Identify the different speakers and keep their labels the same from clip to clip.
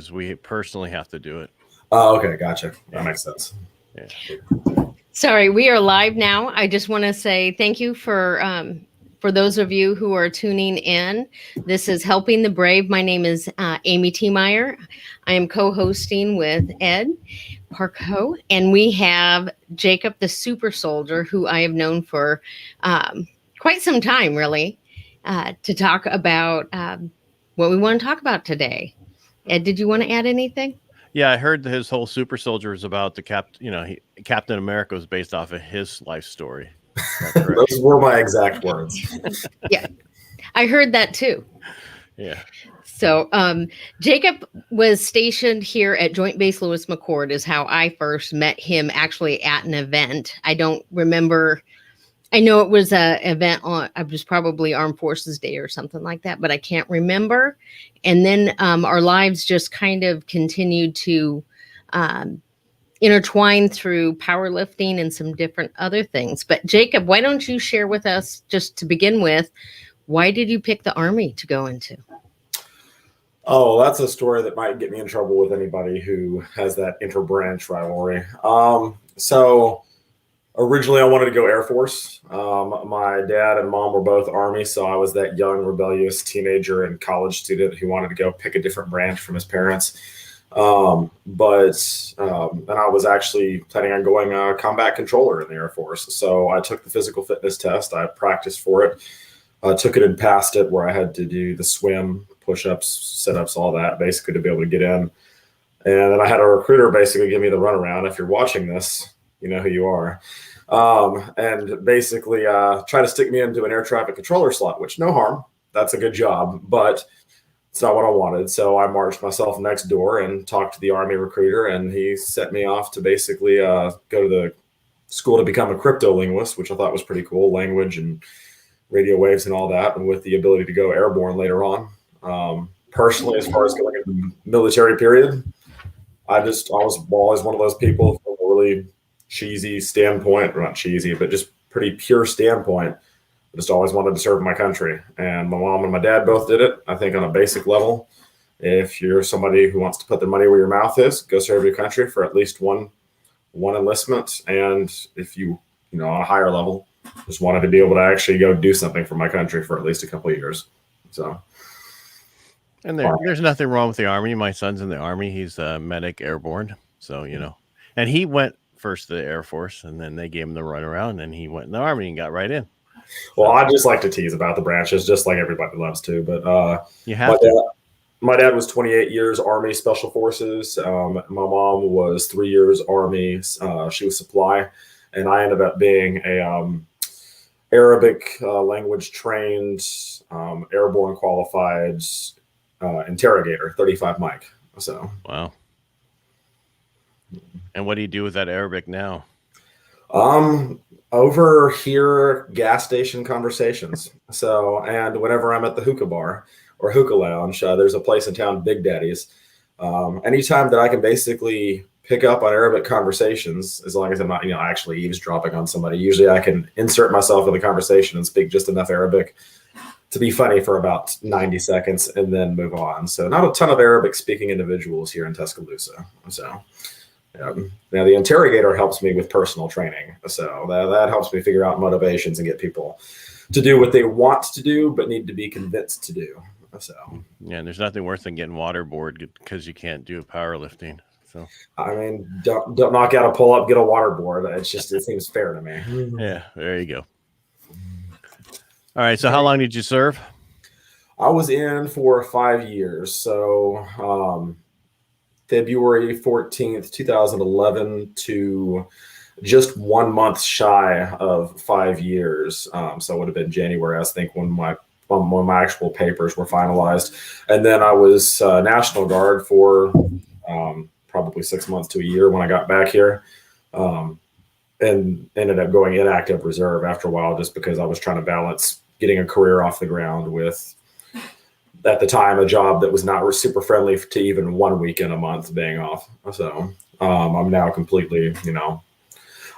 Speaker 1: We personally have to do it.
Speaker 2: Oh, okay, gotcha. That makes sense.
Speaker 1: Yeah.
Speaker 3: Sorry, we are live now. I just want to say thank you for those of you who are tuning in. This is Helping the Brave. My name is Amy T. Meyer. I am co-hosting with Ed Parco, and we have Jacob, the SuperSoldier, who I have known for quite some time, really, to talk about what we want to talk about today. Ed, did you want to add anything?
Speaker 1: Yeah, I heard that his whole Super Soldier is about the Captain America was based off of his life story.
Speaker 2: Those were my exact words.
Speaker 3: Yeah, I heard that too.
Speaker 1: Yeah.
Speaker 3: So Jacob was stationed here at Joint Base Lewis McChord is how I first met him, actually at an event. I don't remember. I know it was an event on, it was probably Armed Forces Day or something like that, but I can't remember. And then our lives just kind of continued to intertwine through powerlifting and some different other things. But Jacob, why don't you share with us, just to begin with, why did you pick the Army to go into?
Speaker 2: Oh, that's a story that might get me in trouble with anybody who has that interbranch rivalry. So originally I wanted to go Air Force. My dad and mom were both Army, so I was that young, rebellious teenager and college student who wanted to go pick a different branch from his parents. And I was actually planning on going combat controller in the Air Force. So I took the physical fitness test. I practiced for it. Took it and passed it, where I had to do the swim, push-ups, sit-ups, all that, basically to be able to get in. And then I had a recruiter basically give me the runaround. If you're watching this, you know who you are. And basically try to stick me into an air traffic controller slot, which no harm. That's a good job, but it's not what I wanted. So I marched myself next door and talked to the Army recruiter, and he sent me off to basically go to the school to become a crypto linguist, which I thought was pretty cool, language and radio waves and all that, and with the ability to go airborne later on. Personally, as far as going into the military period, I was always one of those people from a really cheesy standpoint, or not cheesy, but just pretty pure standpoint. I just always wanted to serve my country. And my mom and my dad both did it, I think, on a basic level. If you're somebody who wants to put their money where your mouth is, go serve your country for at least one enlistment. And if you on a higher level, just wanted to be able to actually go do something for my country for at least a couple of years. So,
Speaker 1: and there's nothing wrong with the Army. My son's in the Army. He's a medic airborne. So, and he went first to the Air Force, and then they gave him the runaround, and he went in the Army and got right in.
Speaker 2: Well, I just like to tease about the branches, just like everybody loves to. But
Speaker 1: you have to.
Speaker 2: My dad was 28 years Army Special Forces. My mom was 3 years Army. She was supply. And I ended up being a Arabic language trained, airborne qualified interrogator, 35 mic. So
Speaker 1: wow. And what do you do with that Arabic now?
Speaker 2: Over here, gas station conversations. So, and whenever I'm at the hookah bar or hookah lounge, there's a place in town, Big Daddy's. Anytime that I can basically pick up on Arabic conversations, as long as I'm not, actually eavesdropping on somebody. Usually I can insert myself in the conversation and speak just enough Arabic to be funny for about 90 seconds and then move on. So not a ton of Arabic speaking individuals here in Tuscaloosa. So now the interrogator helps me with personal training. So that helps me figure out motivations and get people to do what they want to do, but need to be convinced to do. So
Speaker 1: yeah, and there's nothing worse than getting waterboard because you can't do powerlifting. So
Speaker 2: I mean, don't knock out a pull up, get a waterboard. It seems fair to me.
Speaker 1: Yeah, there you go. All right. So how long did you serve?
Speaker 2: I was in for 5 years. So February 14th, 2011 to just 1 month shy of 5 years. So it would have been January, I think, when my actual papers were finalized. And then I was National Guard for probably 6 months to a year when I got back here, and ended up going inactive reserve after a while, just because I was trying to balance getting a career off the ground with, at the time, a job that was not super friendly to even 1 weekend a month being off. So I'm now completely,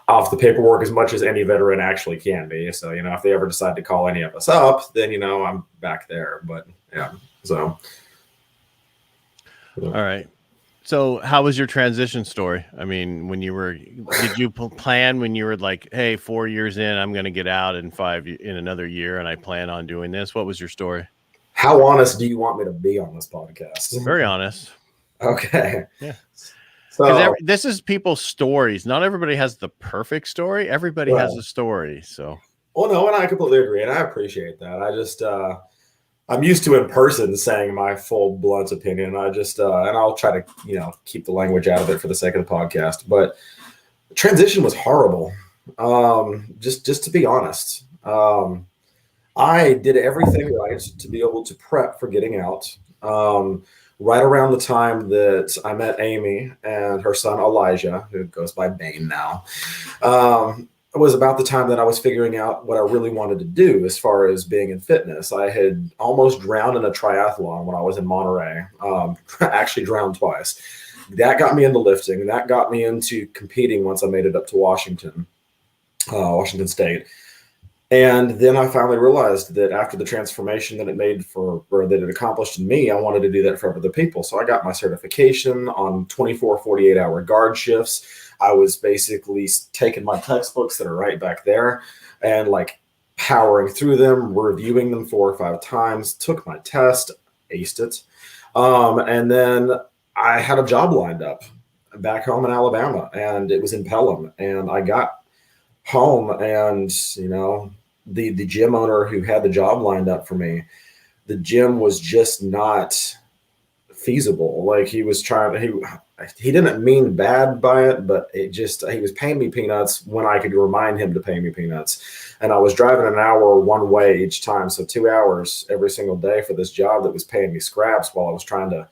Speaker 2: off the paperwork as much as any veteran actually can be. So, if they ever decide to call any of us up, then, I'm back there. But yeah, so.
Speaker 1: All right. So how was your transition story? I mean, did you plan when you were like, hey, 4 years in, I'm going to get out in another year and I plan on doing this? What was your story?
Speaker 2: How honest do you want me to be on this podcast?
Speaker 1: Very honest.
Speaker 2: Okay.
Speaker 1: Yeah.
Speaker 2: So
Speaker 1: Because this is people's stories. Not everybody has the perfect story. Everybody has a story. So.
Speaker 2: Well, no, and I completely agree, and I appreciate that. I just I'm used to in person saying my full blunt opinion. I just and I'll try to keep the language out of it for the sake of the podcast. But the transition was horrible. Just to be honest, I did everything right to be able to prep for getting out. Right around the time that I met Amy and her son Elijah, who goes by Bane now, it was about the time that I was figuring out what I really wanted to do as far as being in fitness. I had almost drowned in a triathlon when I was in Monterey, actually drowned twice. That got me into lifting, and that got me into competing once I made it up to Washington State. And then I finally realized that after the transformation that it accomplished in me, I wanted to do that for other people. So I got my certification on 24, 48-hour guard shifts. I was basically taking my textbooks that are right back there and like powering through them, reviewing them 4 or 5 times, took my test, aced it. And then I had a job lined up back home in Alabama, and it was in Pelham. And I got home, and the gym owner who had the job lined up for me, the gym was just not feasible. Like he didn't mean bad by it, but he was paying me peanuts when I could remind him to pay me peanuts. And I was driving an hour one way each time. So 2 hours every single day for this job that was paying me scraps while I was trying to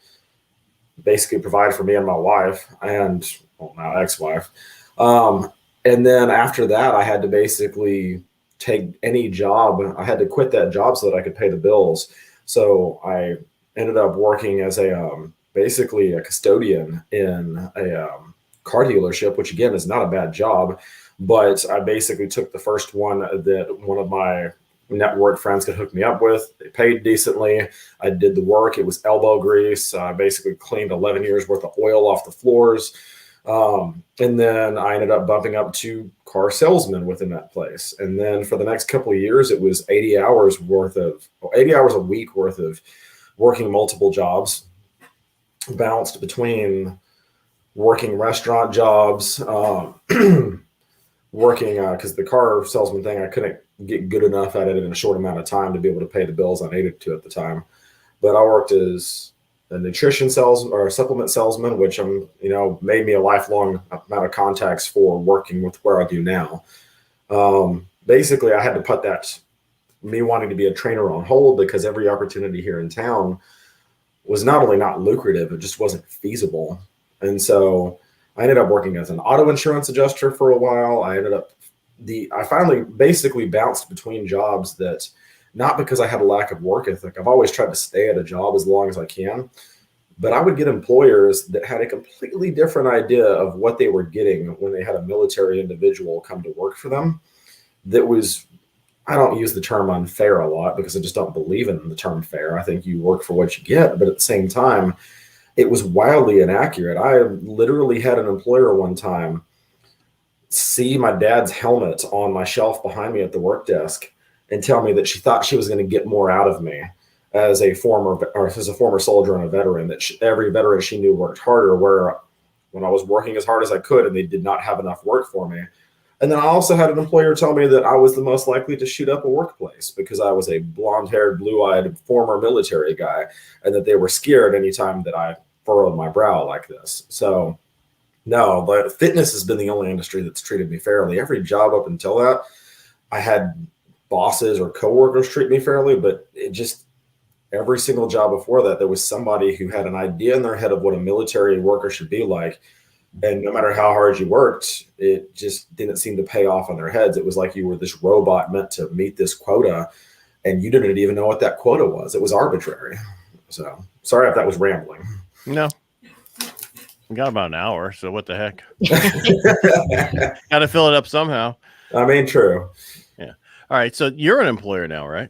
Speaker 2: basically provide for me and my wife and now ex-wife. And then after that, I had to basically take any job. I had to quit that job so that I could pay the bills. So I ended up working as basically a custodian in a car dealership, which again is not a bad job. But I basically took the first one that one of my network friends could hook me up with. They paid decently. I did the work. It was elbow grease. I basically cleaned 11 years worth of oil off the floors. And then I ended up bumping up to car salesman within that place. And then for the next couple of years, it was 80 hours a week worth of working multiple jobs, balanced between working restaurant jobs, working, because the car salesman thing, I couldn't get good enough at it in a short amount of time to be able to pay the bills I needed to at the time. But I worked as a nutrition salesman or a supplement salesman, which made me a lifelong amount of contacts for working with where I do now. Basically, I had to put me wanting to be a trainer on hold because every opportunity here in town was not only not lucrative, it just wasn't feasible. And so I ended up working as an auto insurance adjuster for a while. I finally basically bounced between jobs that, not because I had a lack of work ethic. I've always tried to stay at a job as long as I can, but I would get employers that had a completely different idea of what they were getting when they had a military individual come to work for them. That was, I don't use the term unfair a lot because I just don't believe in the term fair. I think you work for what you get, but at the same time, it was wildly inaccurate. I literally had an employer one time see my dad's helmet on my shelf behind me at the work desk and tell me that she thought she was going to get more out of me as a former soldier and a veteran, that every veteran she knew worked harder, where when I was working as hard as I could and they did not have enough work for me. And then I also had an employer tell me that I was the most likely to shoot up a workplace because I was a blonde-haired, blue-eyed former military guy, and that they were scared anytime that I furrowed my brow like this. So no, but fitness has been the only industry that's treated me fairly. Every job up until that, I had bosses or coworkers treat me fairly, but every single job before that, there was somebody who had an idea in their head of what a military worker should be like. And no matter how hard you worked, it just didn't seem to pay off on their heads. It was like you were this robot meant to meet this quota, and you didn't even know what that quota was. It was arbitrary. So sorry if that was rambling.
Speaker 1: No. We got about an hour, so what the heck? Got to fill it up somehow.
Speaker 2: I mean, true.
Speaker 1: Yeah. All right. So you're an employer now, right?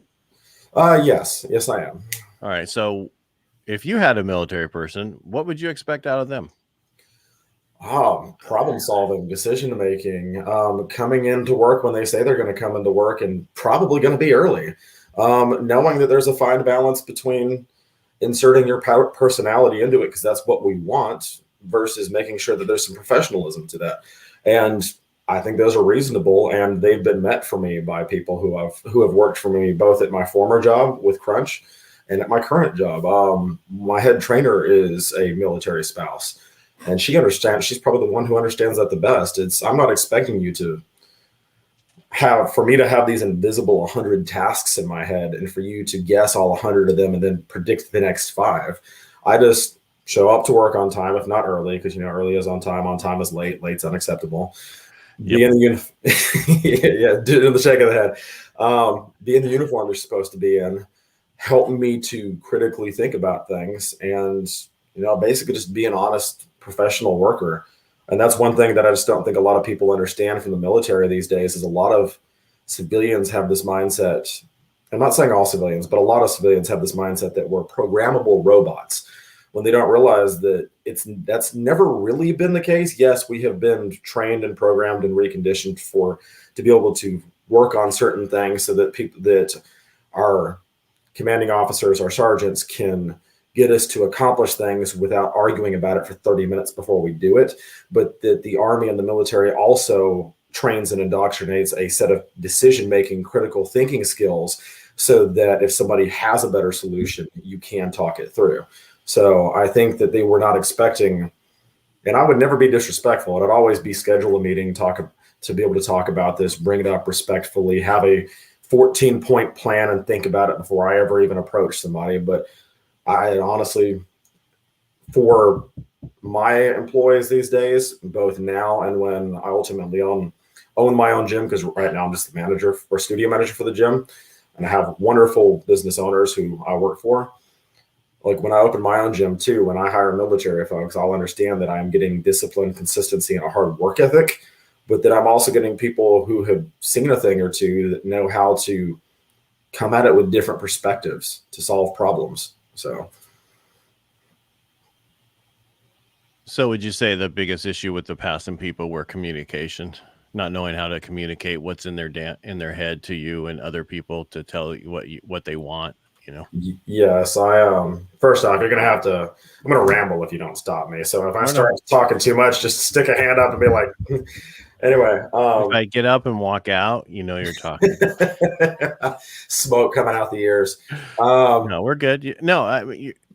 Speaker 2: Yes, I am.
Speaker 1: All right. So if you had a military person, what would you expect out of them?
Speaker 2: Problem solving, decision making, coming into work when they say they're going to come into work and probably going to be early. Knowing that there's a fine balance between inserting your personality into it, because that's what we want, versus making sure that there's some professionalism to that. And I think those are reasonable, and they've been met for me by people who have worked for me both at my former job with Crunch and at my current job. My head trainer is a military spouse, and she understands. She's probably the one who understands that the best. I'm not expecting you to for me to have these invisible 100 tasks in my head and for you to guess all 100 of them and then predict the next 5. I just show up to work on time, if not early, because early is on time is late, late's unacceptable.
Speaker 1: Yep.
Speaker 2: Be in the do the shake of the head. Be in the uniform you're supposed to be in. Help me to critically think about things, and basically just be an honest professional worker. And that's one thing that I just don't think a lot of people understand from the military these days, is a lot of civilians have this mindset. I'm not saying all civilians, but a lot of civilians have this mindset that we're programmable robots, when they don't realize that that's never really been the case. Yes, we have been trained and programmed and reconditioned to be able to work on certain things so that people that our commanding officers, our sergeants, can get us to accomplish things without arguing about it for 30 minutes before we do it. But that the Army and the military also trains and indoctrinates a set of decision-making, critical thinking skills, so that if somebody has a better solution, you can talk it through. So I think that they were not expecting, and I would never be disrespectful. I'd always schedule a meeting, to be able to talk about this, bring it up respectfully, have a 14-point plan and think about it before I ever even approach somebody. But I honestly, for my employees these days, both now and when I ultimately own my own gym, because right now I'm just the manager or studio manager for the gym, and I have wonderful business owners who I work for. Like when I open my own gym too, when I hire military folks, I'll understand that I'm getting discipline, consistency, and a hard work ethic, but that I'm also getting people who have seen a thing or two that know how to come at it with different perspectives to solve problems.
Speaker 1: So would you say the biggest issue with the passing people were communication, not knowing how to communicate what's in their head to you and other people to tell you what they want?
Speaker 2: Yes, first off, I'm gonna ramble if you don't stop me. So if I start talking too much, just stick a hand up and be like, anyway.
Speaker 1: If I get up and walk out, you're talking.
Speaker 2: Smoke coming out the ears.
Speaker 1: No, we're good.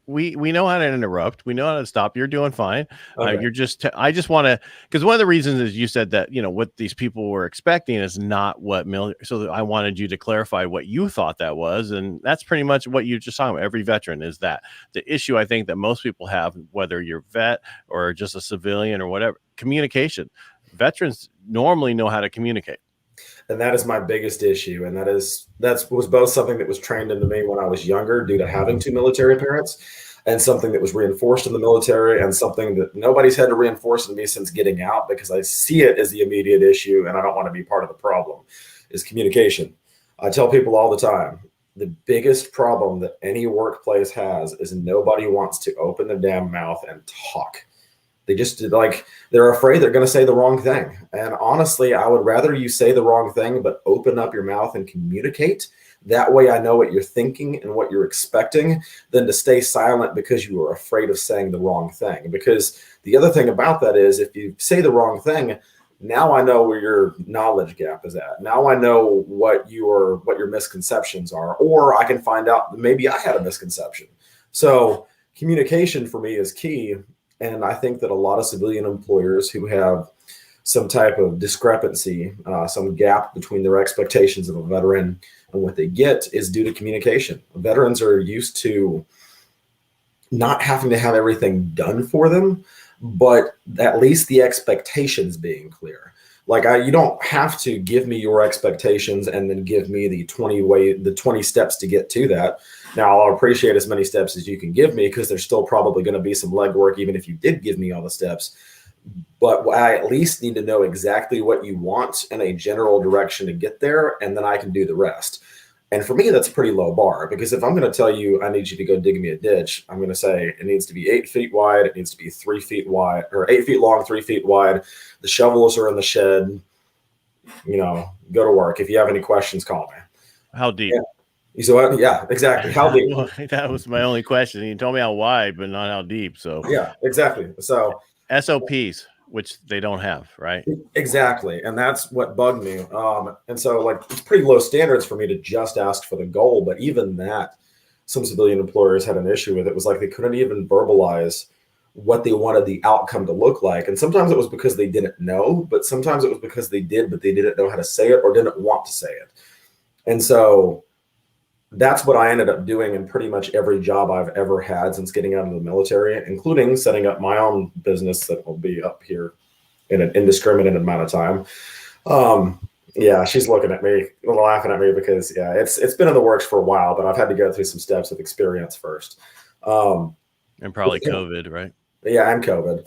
Speaker 1: We know how to interrupt. We know how to stop. You're doing fine. Okay. I just want to, because one of the reasons is you said that, what these people were expecting is not what so I wanted you to clarify what you thought that was. And that's pretty much what you're just talking about. Every veteran is that. The issue I think that most people have, whether you're vet or just a civilian or whatever, communication. Veterans normally know how to communicate.
Speaker 2: And that is my biggest issue. And that was both something that was trained into me when I was younger due to having 2 military parents, and something that was reinforced in the military, and something that nobody's had to reinforce in me since getting out, because I see it as the immediate issue and I don't want to be part of the problem, is communication. I tell people all the time, the biggest problem that any workplace has is nobody wants to open their damn mouth and talk. They just they're afraid they're going to say the wrong thing. And honestly, I would rather you say the wrong thing, but open up your mouth and communicate. That way I know what you're thinking and what you're expecting, than to stay silent because you are afraid of saying the wrong thing. Because the other thing about that is, if you say the wrong thing, now I know where your knowledge gap is at. Now I know what your misconceptions are, or I can find out that maybe I had a misconception. So communication for me is key. And I think that a lot of civilian employers who have some type of discrepancy, some gap between their expectations of a veteran and what they get, is due to communication. Veterans are used to not having to have everything done for them, but at least the expectations being clear. You don't have to give me your expectations and then give me the 20 steps to get to that. Now, I'll appreciate as many steps as you can give me, because there's still probably going to be some legwork, even if you did give me all the steps. But I at least need to know exactly what you want and a general direction to get there, and then I can do the rest. And for me, that's a pretty low bar, because if I'm going to tell you I need you to go dig me a ditch, I'm going to say it needs to be 8 feet wide. It needs to be 3 feet wide, or 8 feet long, 3 feet wide. The shovels are in the shed. Go to work. If you have any questions, call me.
Speaker 1: How deep?
Speaker 2: Yeah. You said what? Yeah, exactly. How deep?
Speaker 1: That was my only question. You told me how wide, but not how deep. So
Speaker 2: yeah, exactly. So
Speaker 1: SOPs, which they don't have, right?
Speaker 2: Exactly. And that's what bugged me. And so like it's pretty low standards for me to just ask for the goal. But even that, some civilian employers had an issue with. It was like they couldn't even verbalize what they wanted the outcome to look like. And sometimes it was because they didn't know, but sometimes it was because they did, but they didn't know how to say it or didn't want to say it. And so that's what I ended up doing in pretty much every job I've ever had since getting out of the military, including setting up my own business that will be up here in an indiscriminate amount of time. Yeah, she's looking at me, laughing at me, because it's been in the works for a while, but I've had to go through some steps of experience first.
Speaker 1: And probably COVID, right?
Speaker 2: Yeah, and COVID.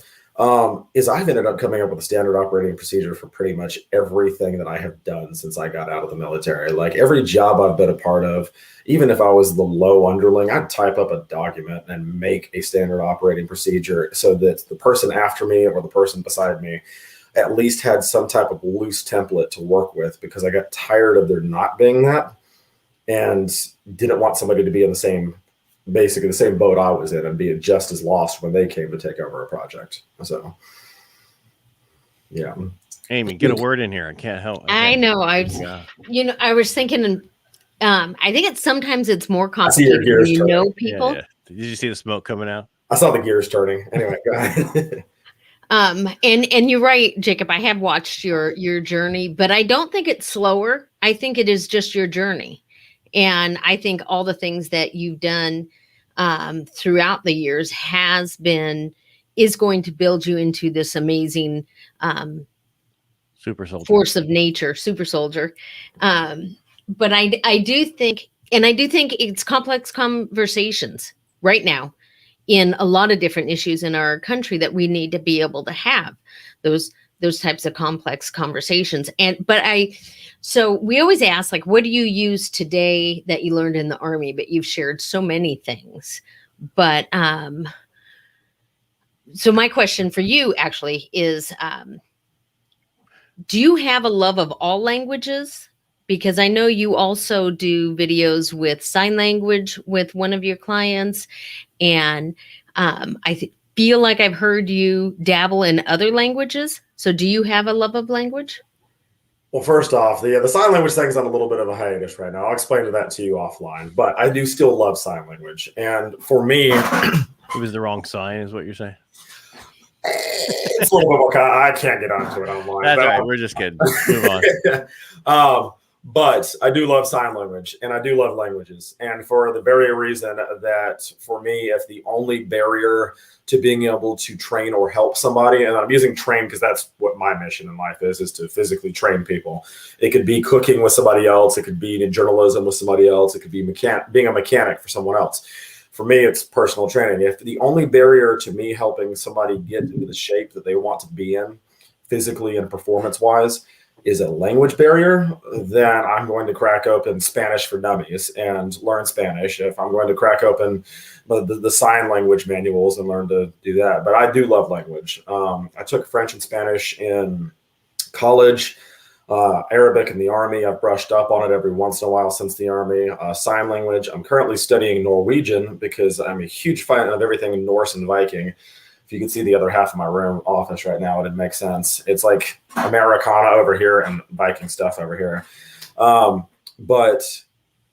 Speaker 2: Is I've ended up coming up with a standard operating procedure for pretty much everything that I have done since I got out of the military. Like every job I've been a part of, even if I was the low underling, I'd type up a document and make a standard operating procedure so that the person after me or the person beside me at least had some type of loose template to work with, because I got tired of there not being that and didn't want somebody to be in basically the same boat I was in and be just as lost when they came to take over a project. So, yeah.
Speaker 1: Amy, get a word in here. I can't help.
Speaker 3: I know. I was thinking, I think sometimes it's more complicated when you know people.
Speaker 1: Yeah. Did you see the smoke coming out?
Speaker 2: I saw the gears turning. Anyway, go ahead.
Speaker 3: And you're right, Jacob. I have watched your journey, but I don't think it's slower. I think it is just your journey. And I think all the things that you've done throughout the years is going to build you into this amazing
Speaker 1: super soldier
Speaker 3: force of nature, super soldier. But I do think it's complex conversations right now in a lot of different issues in our country that we need to be able to have those types of complex conversations. So we always ask, like, what do you use today that you learned in the Army? But you've shared so many things. But so my question for you actually is, do you have a love of all languages? Because I know you also do videos with sign language with one of your clients. And I feel like I've heard you dabble in other languages. So do you have a love of language?
Speaker 2: Well, first off, the sign language thing's on a little bit of a hiatus right now. I'll explain that to you offline, but I do still love sign language. And for me,
Speaker 1: it was the wrong sign, is what you're saying?
Speaker 2: It's a little bit more I can't get onto it online.
Speaker 1: That's all right. We're just kidding. Move on.
Speaker 2: But I do love sign language, and I do love languages. And for the very reason that for me, if the only barrier to being able to train or help somebody, and I'm using train because that's what my mission in life is to physically train people. It could be cooking with somebody else. It could be in journalism with somebody else. It could be being a mechanic for someone else. For me, it's personal training. If the only barrier to me helping somebody get into the shape that they want to be in physically and performance-wise is a language barrier, then I'm going to crack open Spanish for Dummies and learn Spanish. If I'm going to crack open the sign language manuals and learn to do that. But I do love language. I took French and Spanish in college, Arabic in the Army. I've brushed up on it every once in a while since the Army. Sign language. I'm currently studying Norwegian because I'm a huge fan of everything Norse and Viking. If you can see the other half of my room office right now, it'd make sense. It's like Americana over here and Viking stuff over here. But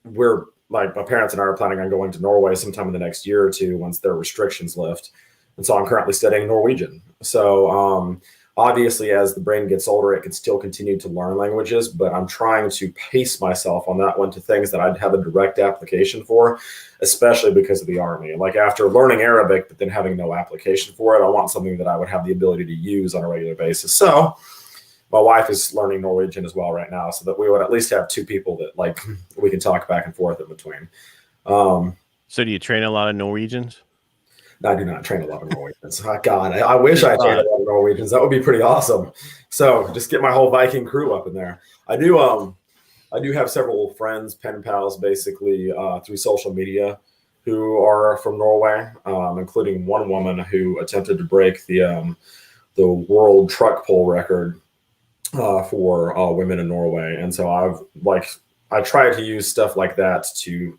Speaker 2: we're like, my parents and I are planning on going to Norway sometime in the next year or two once their restrictions lift. And so I'm currently studying Norwegian. So obviously, as the brain gets older, it can still continue to learn languages, but I'm trying to pace myself on that one to things that I'd have a direct application for, especially because of the Army. Like after learning Arabic, but then having no application for it, I want something that I would have the ability to use on a regular basis. So my wife is learning Norwegian as well right now, so that we would at least have two people that like we can talk back and forth in between.
Speaker 1: So do you train a lot of Norwegians?
Speaker 2: I do not train a lot of Norwegians. Oh, God, I wish I trained a lot of Norwegians. That would be pretty awesome. So just get my whole Viking crew up in there. I do. I do have several friends, pen pals, basically through social media, who are from Norway, including one woman who attempted to break the world truck pull record for women in Norway. And so I try to use stuff like that to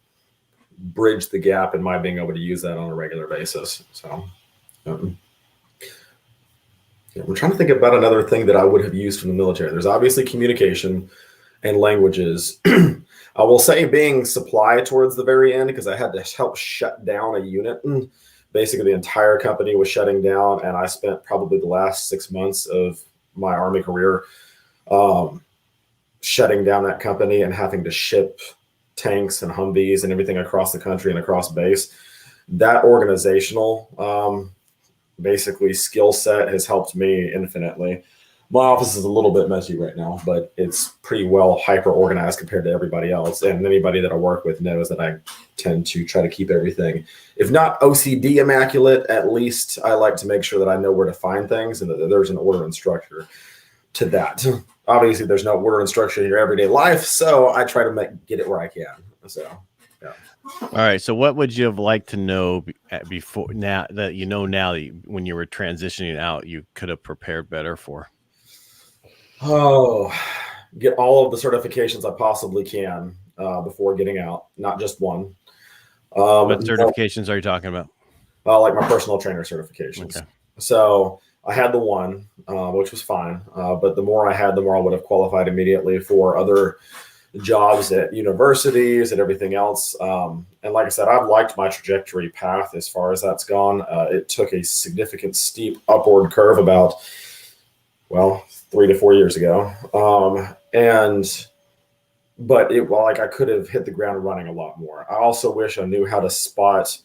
Speaker 2: bridge the gap in my being able to use that on a regular basis. So I'm trying to think about another thing that I would have used from the military. There's obviously communication and languages. I will say being supply towards the very end, because I had to help shut down a unit. And basically, the entire company was shutting down, and I spent probably the last 6 months of my Army career shutting down that company and having to ship tanks and Humvees and everything across the country and across base. That organizational basically skill set has helped me infinitely. My office is a little bit messy right now, but it's pretty well hyper organized compared to everybody else. And anybody that I work with knows that I tend to try to keep everything, if not OCD immaculate, at least I like to make sure that I know where to find things and that there's an order and structure to that. Obviously, there's no order and structure in your everyday life, so I try to get it where I can. So, yeah.
Speaker 1: All right. So, what would you have liked to know before now that when you were transitioning out, you could have prepared better for?
Speaker 2: Oh, get all of the certifications I possibly can before getting out, not just one.
Speaker 1: What certifications are you talking about?
Speaker 2: Like my personal trainer certifications. Okay. So I had the one, which was fine. But the more I had, the more I would have qualified immediately for other jobs at universities and everything else. And like I said, I've liked my trajectory path as far as that's gone. It took a significant steep upward curve about, 3 to 4 years ago. But I could have hit the ground running a lot more. I also wish I knew how to spot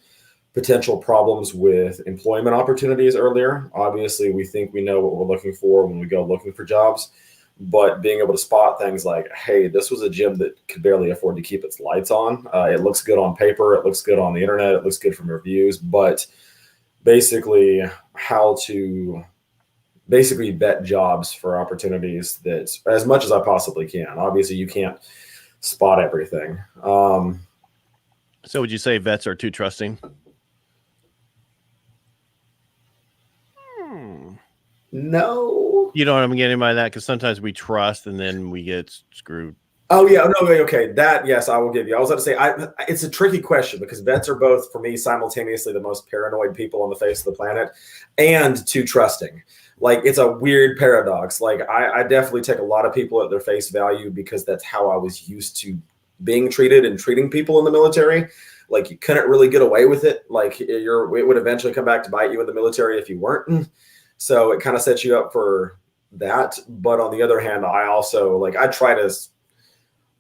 Speaker 2: potential problems with employment opportunities earlier. Obviously, we think we know what we're looking for when we go looking for jobs, but being able to spot things like, hey, this was a gym that could barely afford to keep its lights on. It looks good on paper. It looks good on the internet. It looks good from reviews, but basically how to vet jobs for opportunities that as much as I possibly can. Obviously, you can't spot everything.
Speaker 1: So would you say vets are too trusting?
Speaker 2: No.
Speaker 1: You know what I'm getting by that? Because sometimes we trust and then we get screwed.
Speaker 2: Oh, yeah. No, okay. That, yes, I will give you. I was going to say, it's a tricky question because vets are both, for me, simultaneously the most paranoid people on the face of the planet and too trusting. Like, it's a weird paradox. Like, I definitely take a lot of people at their face value because that's how I was used to being treated and treating people in the military. Like, you couldn't really get away with it. Like, it would eventually come back to bite you in the military if you weren't. So it kind of sets you up for that. But on the other hand, I also, I try to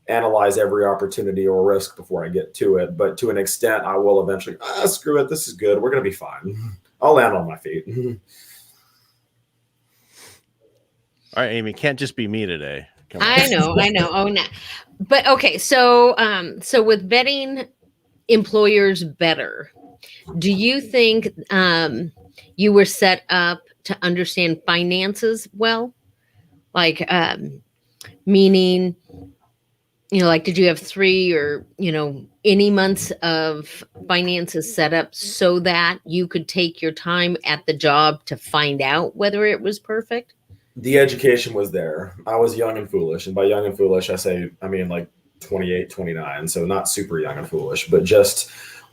Speaker 2: analyze every opportunity or risk before I get to it. But to an extent, I will eventually, screw it. This is good. We're going to be fine. I'll land on my feet.
Speaker 1: All right, Amy, can't just be me today.
Speaker 3: I know. Oh, no. But okay. So with vetting employers better, do you think you were set up to understand finances well? Like, meaning, did you have 3 or, any months of finances set up so that you could take your time at the job to find out whether it was perfect?
Speaker 2: The education was there. I was young and foolish. And by young and foolish, I mean 28, 29. So not super young and foolish, but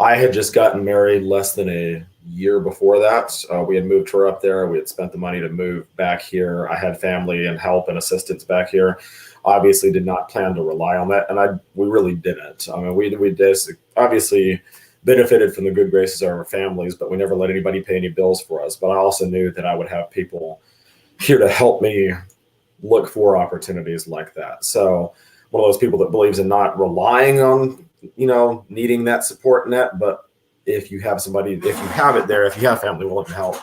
Speaker 2: I had just gotten married less than a year before that. We had moved her up there. We had spent the money to move back here. I had family and help and assistance back here. Obviously did not plan to rely on that. And we really didn't. I mean, we just obviously benefited from the good graces of our families, but we never let anybody pay any bills for us. But I also knew that I would have people here to help me look for opportunities like that. So one of those people that believes in not relying on, needing that support net, but if you have somebody, if you have it there, if you have family willing to help,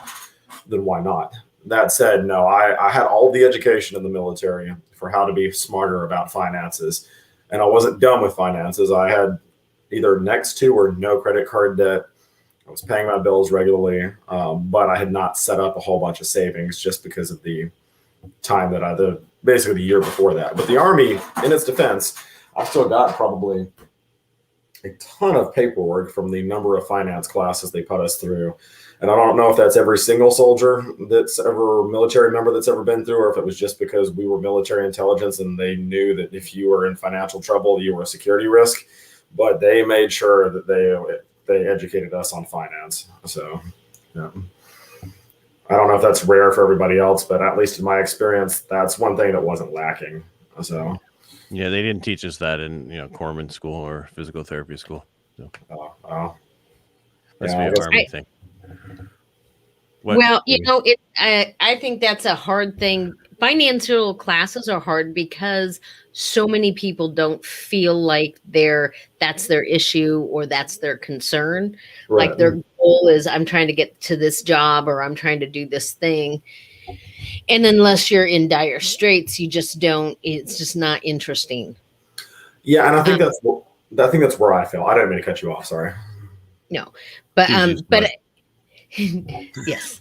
Speaker 2: then why not? That said, no, I had all the education in the military for how to be smarter about finances. And I wasn't dumb with finances. I had either next to or no credit card debt. I was paying my bills regularly, but I had not set up a whole bunch of savings just because of the time that basically the year before that. But the Army, in its defense, I still got probably a ton of paperwork from the number of finance classes they put us through. And I don't know if that's every single soldier that's ever military member that's ever been through, or if it was just because we were military intelligence and they knew that if you were in financial trouble, you were a security risk. But they made sure that they educated us on finance. So, yeah. I don't know if that's rare for everybody else, but at least in my experience, that's one thing that wasn't lacking. So,
Speaker 1: yeah, they didn't teach us that in corpsman school or physical therapy school. So. Must be an Army thing.
Speaker 3: Well, I think that's a hard thing. Financial classes are hard because so many people don't feel like that's their issue or that's their concern.
Speaker 2: Right.
Speaker 3: Like their goal is, I'm trying to get to this job or I'm trying to do this thing. And unless you're in dire straits, you just don't. It's just not interesting.
Speaker 2: Yeah, and I think that's where I feel. I didn't mean to cut you off. Sorry.
Speaker 3: No, but yes.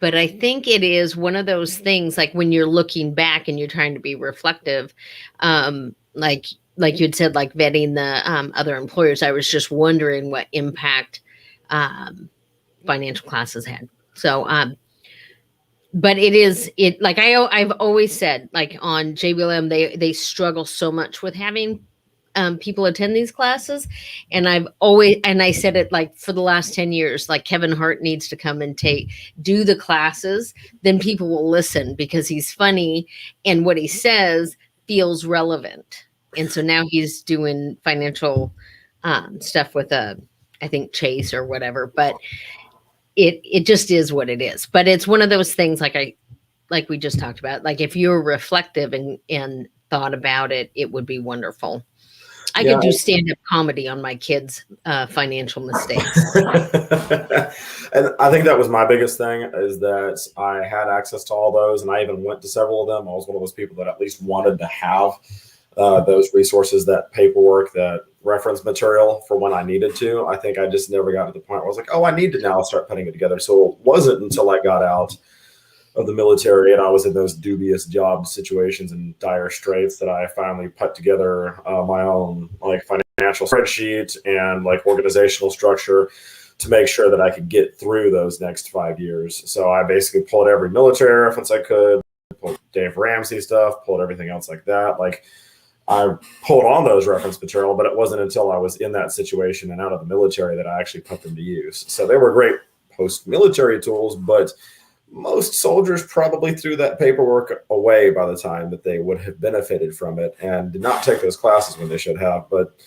Speaker 3: But I think it is one of those things, like when you're looking back and you're trying to be reflective, like you'd said, like vetting the other employers. I was just wondering what impact financial classes had. So, but I've always said, like on JBLM, they struggle so much with having people attend these classes. And I said it like for the last 10 years, like Kevin Hart needs to come and do the classes. Then people will listen because he's funny and what he says feels relevant. And so now he's doing financial stuff with I think Chase or whatever, but it just is what it is. But it's one of those things like we just talked about, like if you're reflective and thought about it, it would be wonderful. I could do stand-up comedy on my kids' financial mistakes.
Speaker 2: And I think that was my biggest thing, is that I had access to all those, and I even went to several of them. I was one of those people that at least wanted to have those resources, that paperwork, that reference material for when I needed to. I think I just never got to the point where I was like, oh, I need to now start putting it together. So it wasn't until I got out of the military and I was in those dubious job situations and dire straits that I finally put together my own like financial spreadsheet and like organizational structure to make sure that I could get through those next 5 years. So I basically pulled every military reference I could, pulled Dave Ramsey stuff, pulled everything else like that. Like I pulled on those reference material, but it wasn't until I was in that situation and out of the military that I actually put them to use. So they were great post-military tools, but most soldiers probably threw that paperwork away by the time that they would have benefited from it and did not take those classes when they should have. But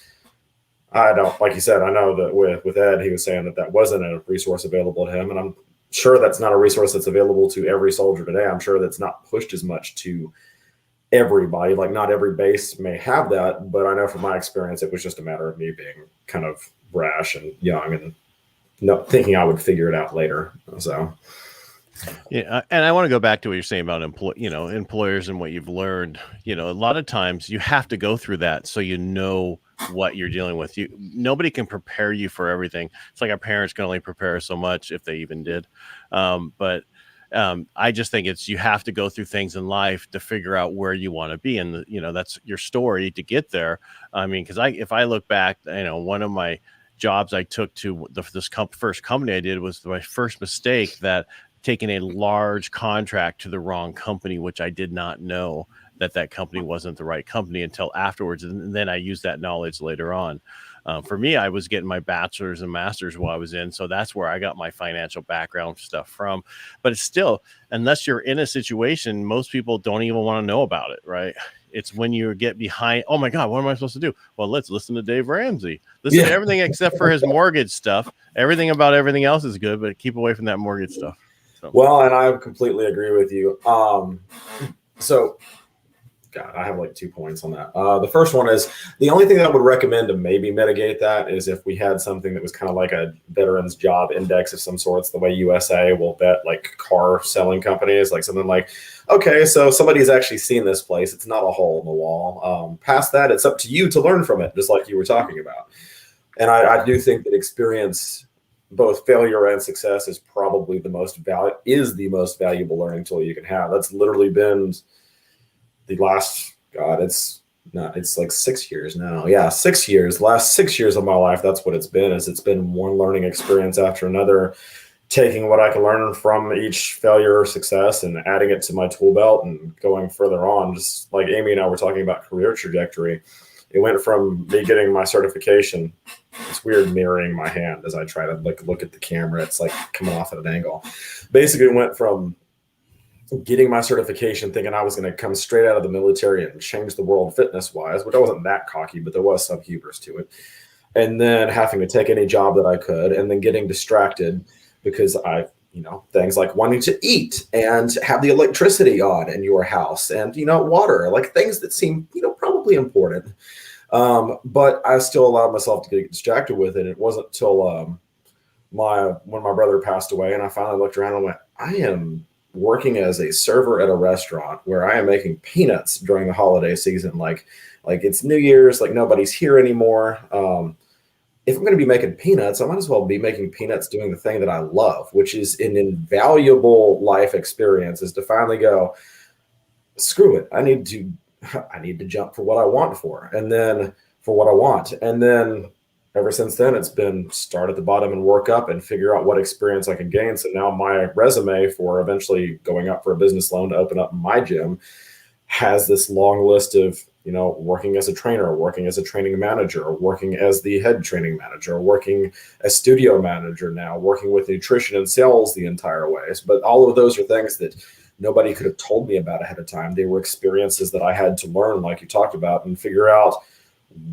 Speaker 2: I don't, like you said, I know that with Ed, he was saying that wasn't a resource available to him. And I'm sure that's not a resource that's available to every soldier today. I'm sure that's not pushed as much to everybody. Like not every base may have that, but I know from my experience, it was just a matter of me being kind of brash and young and not thinking I would figure it out later. So.
Speaker 1: Yeah, and I want to go back to what you're saying about employers and what you've learned. A lot of times you have to go through that so you know what you're dealing with. Nobody can prepare you for everything. It's like our parents can only prepare us so much, if they even did. But I just think you have to go through things in life to figure out where you want to be, and that's your story to get there. I mean, because if I look back, one of my jobs I took to this first company I did was my first mistake, that taking a large contract to the wrong company, which I did not know that company wasn't the right company until afterwards. And then I used that knowledge later on. For me, I was getting my bachelor's and master's while I was in. So that's where I got my financial background stuff from. But it's still, unless you're in a situation, most people don't even want to know about it, right? It's when you get behind, oh my God, what am I supposed to do? Well, let's listen to Dave Ramsey. Listen to everything except for his mortgage stuff. Everything about everything else is good, but keep away from that mortgage stuff.
Speaker 2: Well, and I completely agree with you. So, God, I have like 2 points on that. The first one is the only thing that I would recommend to maybe mitigate that is if we had something that was kind of like a veterans job index of some sorts, the way USA will bet like car selling companies, like something like, okay, so somebody's actually seen this place. It's not a hole in the wall. Past that, it's up to you to learn from it, just like you were talking about. And I do think that experience, both failure and success, is probably the most valuable learning tool you can have. That's literally been the last, God, it's No, it's like 6 years now. Yeah, 6 years. Last 6 years of my life, that's what it's been. Is it's been one learning experience after another, taking what I can learn from each failure or success and adding it to my tool belt and going further on. Just like Amy and I were talking about career trajectory, it went from me getting my certification. It's weird mirroring my hand as I try to look at the camera. It's like coming off at an angle. Basically, it went from getting my certification thinking I was going to come straight out of the military and change the world fitness wise, which I wasn't that cocky, but there was some hubris to it. And then having to take any job that I could, and then getting distracted because things like wanting to eat and have the electricity on in your house and, water, like things that seem, probably important. But I still allowed myself to get distracted with it. It wasn't till when my brother passed away and I finally looked around and went, I am working as a server at a restaurant where I am making peanuts during the holiday season. Like it's New Year's, like nobody's here anymore. If I'm going to be making peanuts, I might as well be making peanuts doing the thing that I love, which is an invaluable life experience, is to finally go, screw it. I need to jump for what I want and then for what I want. And then ever since then, it's been start at the bottom and work up and figure out what experience I can gain. So now my resume for eventually going up for a business loan to open up my gym has this long list of, working as a trainer, working as a training manager, working as the head training manager, working as studio manager now, working with nutrition and sales the entire ways. But all of those are things that nobody could have told me about ahead of time. They were experiences that I had to learn, like you talked about, and figure out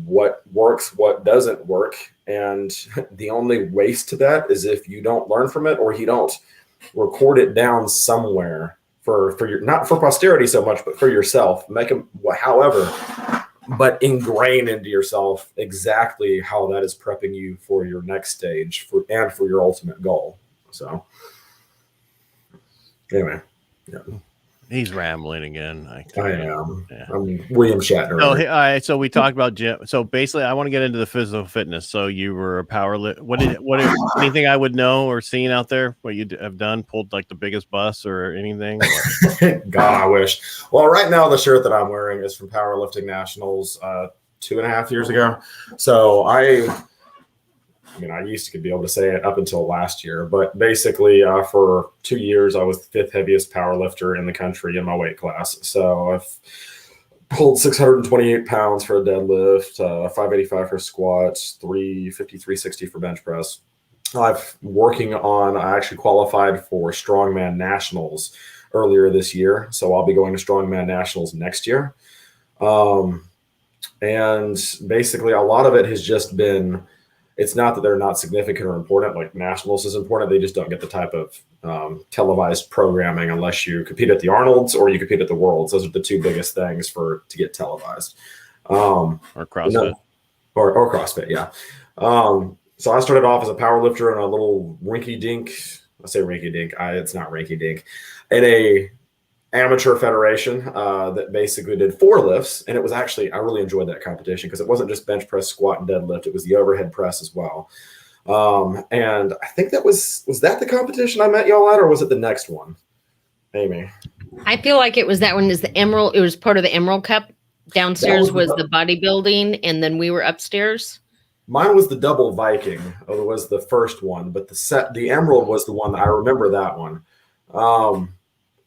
Speaker 2: what works, what doesn't work. And the only waste to that is if you don't learn from it or you don't record it down somewhere for your, not for posterity so much, but for yourself. Make them, however, but ingrain into yourself exactly how that is prepping you for your next stage and for your ultimate goal. So anyway, yeah.
Speaker 1: He's rambling again.
Speaker 2: I am. Yeah. I'm William Shatner.
Speaker 1: So, all right. So we talked about gym. So basically, I want to get into the physical fitness. So you were a power lift. What anything I would know or seen out there? What you have done? Pulled like the biggest bus or anything?
Speaker 2: God, I wish. Well, right now the shirt that I'm wearing is from Powerlifting Nationals 2.5 years ago. So I used to be able to say it up until last year, but basically for 2 years, I was the 5th heaviest power lifter in the country in my weight class. So I've pulled 628 pounds for a deadlift, 585 for squats, 350, 360 for bench press. I actually qualified for Strongman Nationals earlier this year. So I'll be going to Strongman Nationals next year. And basically a lot of it has just been, it's not that they're not significant or important. Like Nationals is important. They just don't get the type of televised programming unless you compete at the Arnold's or you compete at the Worlds. Those are the two biggest things to get televised. Or
Speaker 1: CrossFit.
Speaker 2: Or CrossFit, yeah. So I started off as a power lifter in a little rinky-dink. I say rinky-dink. It's not rinky-dink. In a amateur federation that basically did 4 lifts, and it was actually, I really enjoyed that competition because it wasn't just bench press, squat, and deadlift. It was the overhead press as well. And I think that was that the competition I met y'all at, or was it the next one, Amy?
Speaker 3: I feel like it was that one. Is the Emerald? It was part of the Emerald Cup. Downstairs was the bodybuilding, and then we were upstairs.
Speaker 2: Mine was the double Viking. It was the first one, but the Emerald was the one. I remember that one.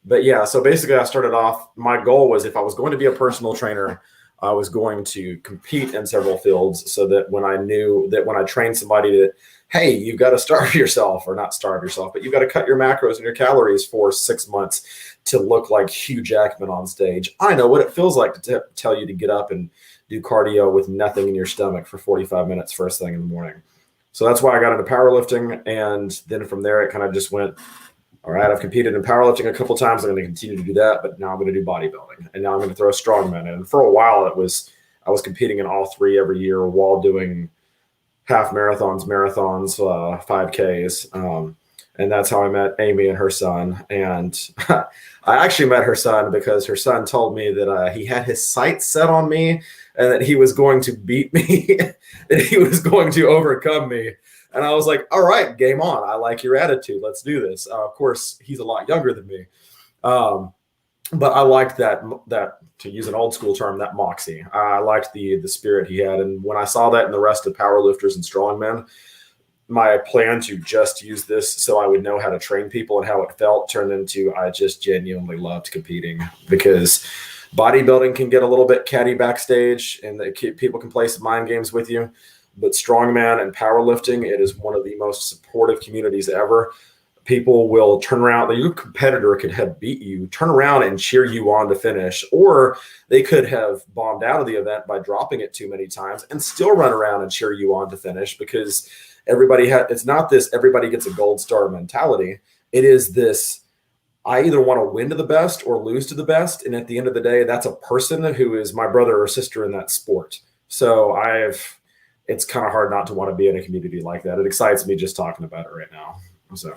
Speaker 2: But yeah, so basically I started off, my goal was if I was going to be a personal trainer, I was going to compete in several fields so that when I trained somebody that, hey, you've got to starve yourself, or not starve yourself, but you've got to cut your macros and your calories for 6 months to look like Hugh Jackman on stage. I know what it feels like to tell you to get up and do cardio with nothing in your stomach for 45 minutes first thing in the morning. So that's why I got into powerlifting. And then from there, it kind of just went, all right, I've competed in powerlifting a couple times. I'm going to continue to do that, but now I'm going to do bodybuilding, and now I'm going to throw strongman in. And for a while, I was competing in all 3 every year while doing half marathons, 5Ks, and that's how I met Amy and her son. And I actually met her son because her son told me that he had his sights set on me and that he was going to beat me, that he was going to overcome me. And I was like, all right, game on. I like your attitude. Let's do this. Of course, he's a lot younger than me. but I liked that to use an old school term, that moxie. I liked the spirit he had, and when I saw that in the rest of powerlifters and strongmen, my plan to just use this so I would know how to train people and how it felt turned into I just genuinely loved competing, because bodybuilding can get a little bit catty backstage and people can play some mind games with you. But strongman and powerlifting, it is one of the most supportive communities ever. People will turn around. Your competitor could have beat you, turn around and cheer you on to finish, or they could have bombed out of the event by dropping it too many times and still run around and cheer you on to finish, because it's not this everybody gets a gold star mentality. It is this, I either want to win to the best or lose to the best. And at the end of the day, that's a person who is my brother or sister in that sport. So it's kind of hard not to want to be in a community like that. It excites me just talking about it right now. So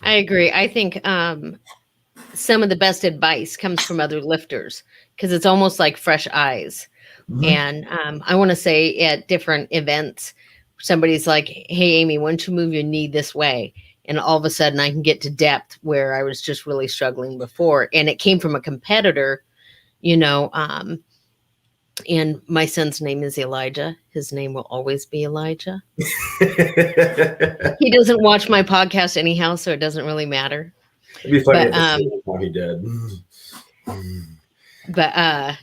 Speaker 3: I agree. I think some of the best advice comes from other lifters, because it's almost like fresh eyes. Mm-hmm. And I want to say at different events, somebody's like, hey, Amy, why don't you move your knee this way? And all of a sudden I can get to depth where I was just really struggling before. And it came from a competitor, and my son's name is Elijah. His name will always be Elijah. He doesn't watch my podcast anyhow, so it doesn't really matter.
Speaker 2: It'd be funny if he did.
Speaker 3: But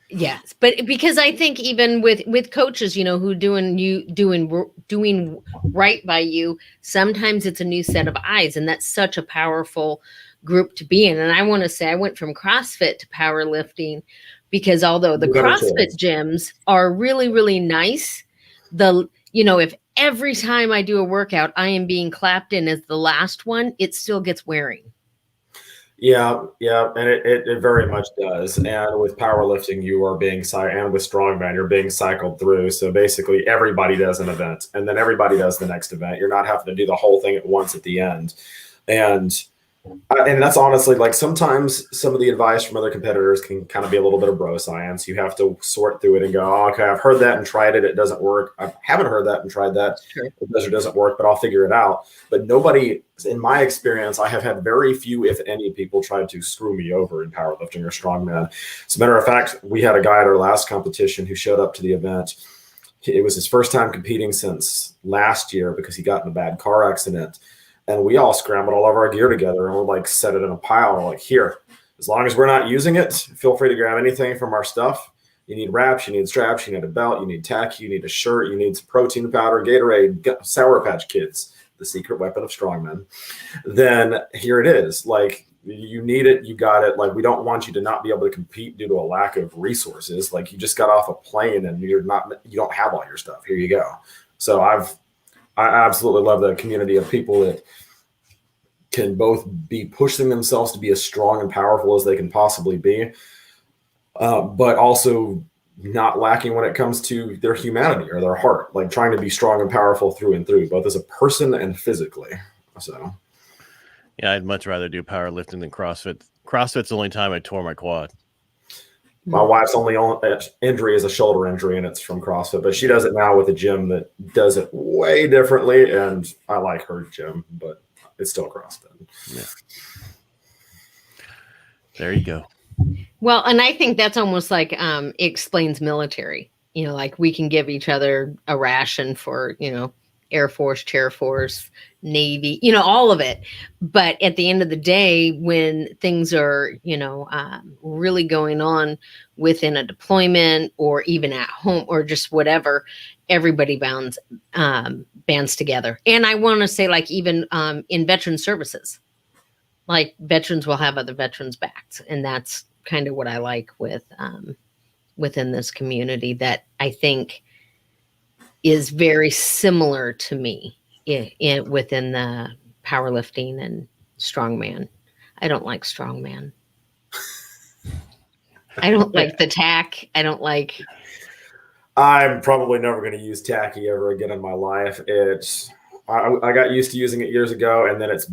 Speaker 3: yes, but because I think even with coaches, who doing right by you, sometimes it's a new set of eyes, and that's such a powerful group to be in. And I want to say I went from CrossFit to powerlifting, because although the CrossFit gyms are really, really nice, if every time I do a workout, I am being clapped in as the last one, it still gets wearing.
Speaker 2: Yeah, and it very much does. And with powerlifting, you are being and with strongman, you're being cycled through. So basically, everybody does an event, and then everybody does the next event. You're not having to do the whole thing at once at the end, and that's honestly, like, sometimes some of the advice from other competitors can kind of be a little bit of bro science. You have to sort through it and go, oh, okay, I've heard that and tried it. It doesn't work. I haven't heard that and tried that. Sure. It does or doesn't work, but I'll figure it out. But nobody, in my experience, I have had very few, if any, people try to screw me over in powerlifting or strongman. As a matter of fact, we had a guy at our last competition who showed up to the event. It was his first time competing since last year because he got in a bad car accident. And we all scrambled all of our gear together and we're like, set it in a pile. And we're like, here, as long as we're not using it, feel free to grab anything from our stuff. You need wraps, you need straps, you need a belt, you need tack, you need a shirt, you need some protein powder, Gatorade, Sour Patch Kids, the secret weapon of strongmen. Then here it is. Like, you need it, you got it. Like, we don't want you to not be able to compete due to a lack of resources. Like, you just got off a plane and you don't have all your stuff. Here you go. So I absolutely love the community of people that can both be pushing themselves to be as strong and powerful as they can possibly be, but also not lacking when it comes to their humanity or their heart, like trying to be strong and powerful through and through, both as a person and physically. So,
Speaker 1: yeah, I'd much rather do powerlifting than CrossFit. CrossFit's the only time I tore my quad.
Speaker 2: My wife's only injury is a shoulder injury, and it's from CrossFit, but she does it now with a gym that does it way differently, and I like her gym, but it's still CrossFit.
Speaker 1: Yeah. There you go.
Speaker 3: Well, and I think that's almost like explains military. Like we can give each other a ration for, Air Force, Chair Force, Navy, all of it. But at the end of the day, when things are, really going on within a deployment or even at home or just whatever, everybody bands together. And I want to say, like, even in veteran services, like veterans will have other veterans' backs. And that's kind of what I like with within this community that I think is very similar to me within the powerlifting and strongman. I don't like strongman. I don't like the tack. I'm
Speaker 2: probably never going to use tacky ever again in my life. I got used to using it years ago, and then it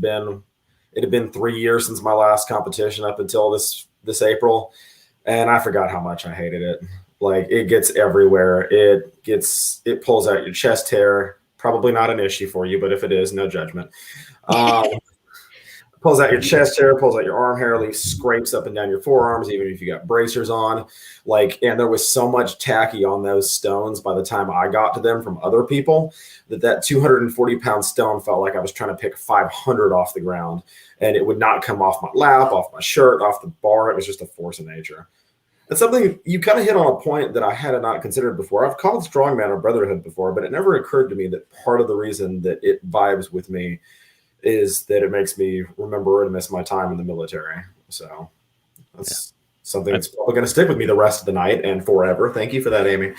Speaker 2: had been 3 years since my last competition up until this April, and I forgot how much I hated it. Like, it gets everywhere. It pulls out your chest hair. Probably not an issue for you, but if it is, no judgment. pulls out your chest hair, pulls out your arm hair, leaves scrapes up and down your forearms, even if you got bracers on. Like, and there was so much tacky on those stones by the time I got to them from other people that 240-pound stone felt like I was trying to pick 500 off the ground, and it would not come off my lap, off my shirt, off the bar. It was just a force of nature. It's something you kind of hit on a point that I had not considered before. I've called strongman a brotherhood before, but it never occurred to me that part of the reason that it vibes with me is that it makes me remember and miss my time in the military. So that's something that's probably going to stick with me the rest of the night and forever. Thank you for that, Amy.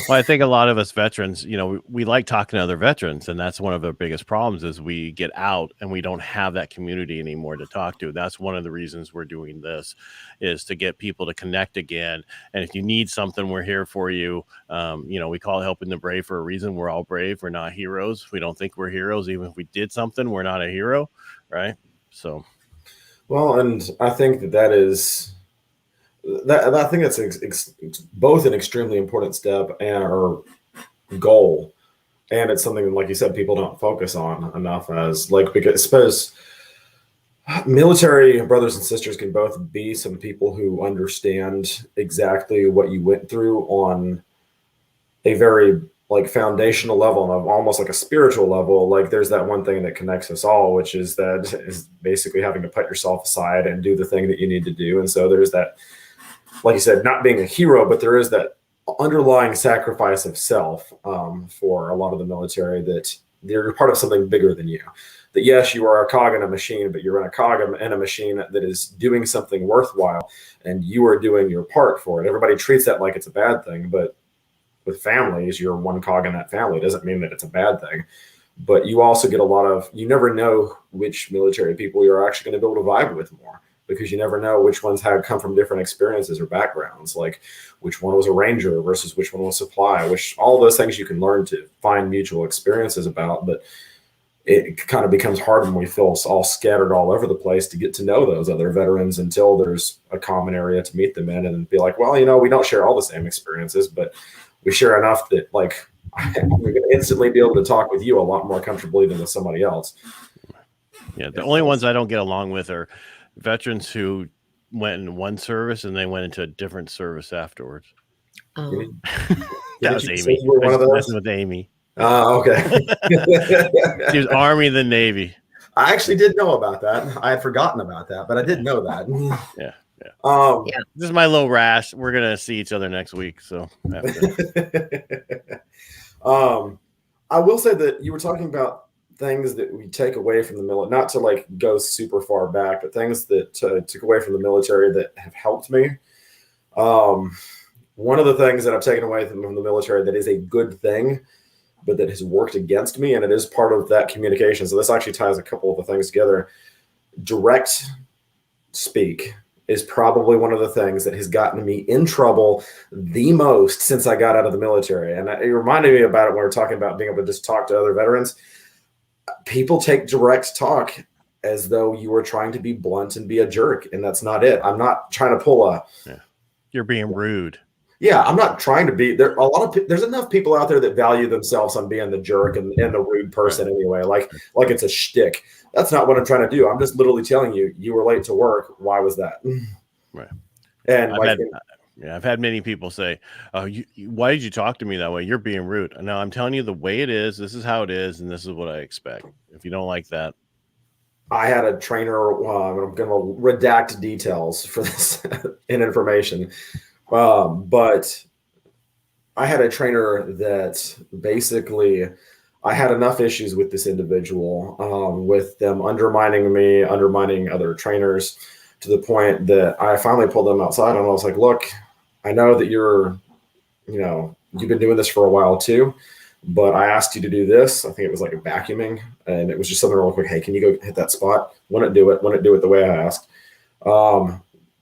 Speaker 1: Well, I think a lot of us veterans, we like talking to other veterans, and that's one of the biggest problems is we get out and we don't have that community anymore to talk to. That's one of the reasons we're doing this, is to get people to connect again. And if you need something, we're here for you. We call it helping the brave for a reason. We're all brave. We're not heroes. We don't think we're heroes. Even if we did something, we're not a hero, right? So,
Speaker 2: well, and I think that is that I think that's both an extremely important step and or goal, and it's something, like you said, people don't focus on enough, as like, because I suppose military brothers and sisters can both be some people who understand exactly what you went through on a very like foundational level and almost like a spiritual level. Like, there's that one thing that connects us all, which is basically having to put yourself aside and do the thing that you need to do. And so there's that, like you said, not being a hero, but there is that underlying sacrifice of self for a lot of the military, that you're part of something bigger than you. That yes, you are a cog in a machine, but you're in a cog in a machine that is doing something worthwhile, and you are doing your part for it. Everybody treats that like it's a bad thing, but with families, you're one cog in that family. It doesn't mean that it's a bad thing. But you also get you never know which military people you're actually going to be able to vibe with more, because you never know which ones have come from different experiences or backgrounds, like which one was a ranger versus which one was supply, which all those things you can learn to find mutual experiences about. But it kind of becomes hard when we feel all scattered all over the place to get to know those other veterans until there's a common area to meet them in and be like, well, we don't share all the same experiences, but we share enough that like we're going to instantly be able to talk with you a lot more comfortably than with somebody else.
Speaker 1: Yeah. The only ones I don't get along with are veterans who went in one service and they went into a different service afterwards.
Speaker 3: Oh.
Speaker 1: That was Amy.
Speaker 2: You were one of those?
Speaker 1: Messing with Amy.
Speaker 2: Okay.
Speaker 1: She was Army, then Navy.
Speaker 2: I actually did know about that. I had forgotten about that, but I did know that.
Speaker 1: Yeah.
Speaker 3: Yeah.
Speaker 1: This is my little rash. We're gonna see each other next week. So
Speaker 2: I will say that you were talking about things that we take away from the military, not to like go super far back, but things that took away from the military that have helped me. One of the things that I've taken away from the military that is a good thing, but that has worked against me, and it is part of that communication. So this actually ties a couple of the things together. Direct speak is probably one of the things that has gotten me in trouble the most since I got out of the military. And it reminded me about it when we were talking about being able to just talk to other veterans. People take direct talk as though you were trying to be blunt and be a jerk, and that's not it. I'm not trying to pull a...
Speaker 1: Yeah. You're being rude.
Speaker 2: Yeah, I'm not trying to be there. There's enough people out there that value themselves on being the jerk and the rude person anyway. Like it's a shtick. That's not what I'm trying to do. I'm just literally telling you, you were late to work. Why was that?
Speaker 1: Right.
Speaker 2: And
Speaker 1: I've had many people say, "Oh, why did you talk to me that way? You're being rude." No, I'm telling you the way it is. This is how it is, and this is what I expect. If you don't like that,
Speaker 2: I had a trainer. I'm going to redact details for this in information. But I had a trainer that basically I had enough issues with this individual, with them undermining me, undermining other trainers, to the point that I finally pulled them outside and I was like, look, I know that you've been doing this for a while too, but I asked you to do this. I think it was like a vacuuming, and it was just something real quick. Hey, can you go hit that spot? Wouldn't do it the way I asked.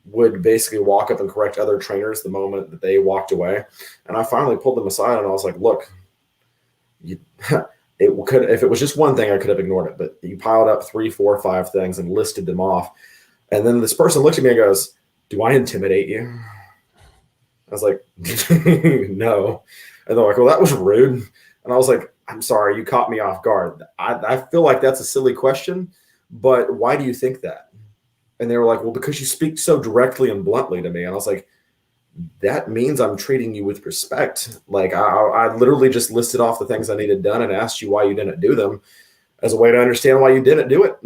Speaker 2: Would basically walk up and correct other trainers the moment that they walked away. And I finally pulled them aside and I was like, look, if it was just one thing, I could have ignored it, but you piled up 3, 4, 5 things and listed them off. And then this person looked at me and goes, do I intimidate you? I was like, no. And they're like, well, that was rude. And I was like, I'm sorry, you caught me off guard. I feel like that's a silly question, but why do you think that? And they were like, well, because you speak so directly and bluntly to me. And I was like, that means I'm treating you with respect. Like I literally just listed off the things I needed done and asked you why you didn't do them as a way to understand why you didn't do it.